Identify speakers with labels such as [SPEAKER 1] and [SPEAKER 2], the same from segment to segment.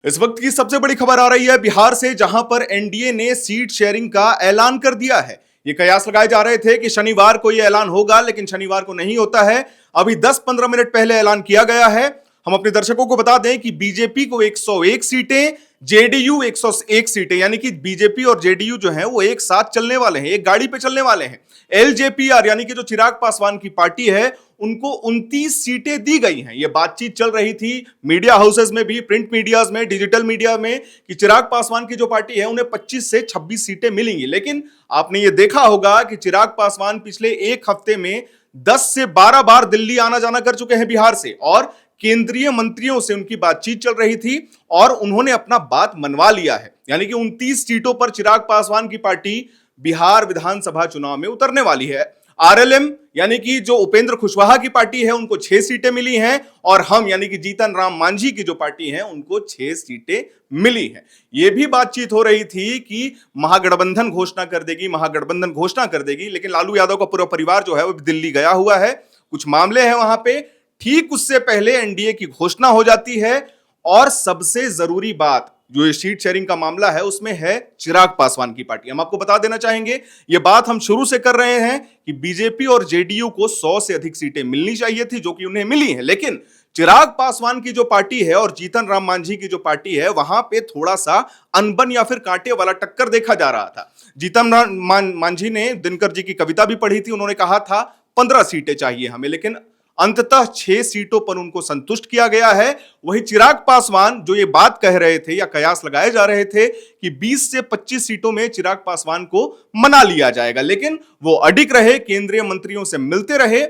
[SPEAKER 1] इस वक्त की सबसे बड़ी खबर आ रही है बिहार से, जहां पर एनडीए ने सीट शेयरिंग का ऐलान कर दिया है। ये कयास लगाए जा रहे थे कि शनिवार को ये ऐलान होगा, लेकिन शनिवार को नहीं होता है। अभी 10-15 मिनट पहले ऐलान किया गया है। हम अपने दर्शकों को बता दें कि बीजेपी को 101 सीटें, जेडीयू 101 सीटें, यानी कि बीजेपी और जेडीयू जो है वो एक साथ चलने वाले हैं, एक गाड़ी पे चलने वाले हैं। एलजेपीआर यानी कि जो चिराग पासवान की पार्टी है, उनको 29 सीटें दी गई हैं। ये बातचीत चल रही थी मीडिया हाउसेस में भी, प्रिंट मीडियाज में, डिजिटल मीडिया में, कि चिराग पासवान की जो पार्टी है उन्हें 25 से 26 सीटें मिलेंगी। लेकिन आपने ये देखा होगा कि चिराग पासवान पिछले एक हफ्ते में 10 से 12 बार दिल्ली आना जाना कर चुके हैं बिहार से, और केंद्रीय मंत्रियों से उनकी बातचीत चल रही थी और उन्होंने अपना बात मनवा लिया है। यानी कि 29 सीटों पर चिराग पासवान की पार्टी बिहार विधानसभा चुनाव में उतरने वाली है। आरएलएम यानी कि जो उपेंद्र कुशवाहा की पार्टी है, उनको 6 सीटें मिली हैं, और हम यानी कि जीतन राम मांझी की जो पार्टी है उनको 6 सीटें मिली हैं। यह भी बातचीत हो रही थी कि महागठबंधन घोषणा कर देगी, महागठबंधन घोषणा कर देगी, लेकिन लालू यादव का पूरा परिवार जो है वो दिल्ली गया हुआ है, कुछ मामले हैं वहां पे। ठीक उससे पहले एनडीए की घोषणा हो जाती है, और सबसे जरूरी बात जो ये सीट शेयरिंग का मामला है उसमें है चिराग पासवान की पार्टी। हम आपको बता देना चाहेंगे, ये बात हम शुरू से कर रहे हैं कि बीजेपी और जेडीयू को 100 से अधिक सीटें मिलनी चाहिए थी, जो कि उन्हें मिली हैं। लेकिन चिराग पासवान की जो पार्टी है और जीतन राम मांझी की जो पार्टी है, वहां पे थोड़ा सा अनबन या फिर कांटे वाला टक्कर देखा जा रहा था। जीतन राम मांझी ने दिनकर जी की कविता भी पढ़ी थी, उन्होंने कहा था 15 सीटें चाहिए हमें, लेकिन अंततः 6 सीटों पर उनको संतुष्ट किया गया है। वही चिराग पासवान जो ये बात कह रहे थे या कयास लगाए जा रहे थे कि 20 से 25 सीटों में चिराग पासवान को मना लिया जाएगा, लेकिन वो अडिग रहे, केंद्रीय मंत्रियों से मिलते रहे।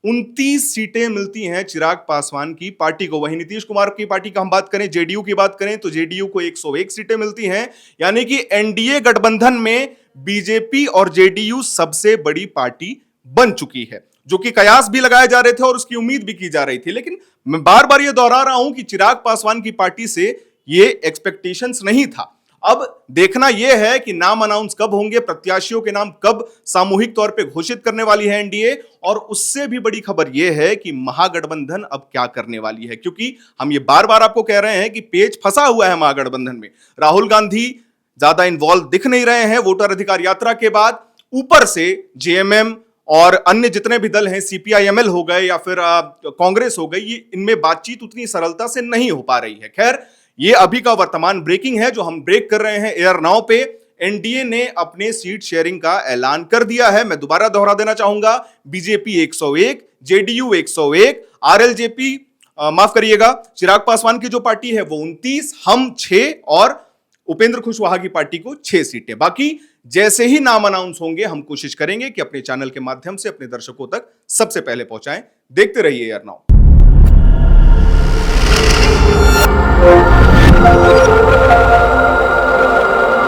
[SPEAKER 1] 29 सीटें मिलती हैं चिराग पासवान की पार्टी को। वहीं नीतीश कुमार की पार्टी का हम बात करें, जेडीयू की बात करें, तो जेडीयू को 101 सीटें मिलती हैं। यानी कि एनडीए गठबंधन में बीजेपी और जेडीयू सबसे बड़ी पार्टी बन चुकी है, जो कि कयास भी लगाए जा रहे थे और उसकी उम्मीद भी की जा रही थी। लेकिन मैं बार बार ये दोहरा रहा हूं कि चिराग पासवान की पार्टी से ये एक्सपेक्टेशंस नहीं था। अब देखना यह है कि नाम अनाउंस कब होंगे, प्रत्याशियों के नाम कब सामूहिक तौर पे घोषित करने वाली है एनडीए। और उससे भी बड़ी खबर यह है कि महागठबंधन अब क्या करने वाली है, क्योंकि हम ये बार बार आपको कह रहे हैं कि पेच फंसा हुआ है महागठबंधन में। राहुल गांधी ज्यादा इन्वॉल्व दिख नहीं रहे हैं वोटर अधिकार यात्रा के बाद। ऊपर से जेएमएम और अन्य जितने भी दल हैं, सीपीआईएमएल हो गए या फिर कांग्रेस हो गई, ये इनमें बातचीत उतनी सरलता से नहीं हो पा रही है। खैर, ये अभी का वर्तमान ब्रेकिंग है जो हम ब्रेक कर रहे हैं एयर नाउ पे। एनडीए ने अपने सीट शेयरिंग का ऐलान कर दिया है। मैं दोबारा दोहरा देना चाहूंगा, बीजेपी 101, जेडीयू 101, आरएलजेपी माफ करिएगा, चिराग पासवान की जो पार्टी है वो 29, हम 6 और उपेंद्र कुशवाहा की पार्टी को 6 सीटें। बाकी जैसे ही नाम अनाउंस होंगे हम कोशिश करेंगे कि अपने चैनल के माध्यम से अपने दर्शकों तक सबसे पहले पहुंचाएं। देखते रहिए एयर नाउ।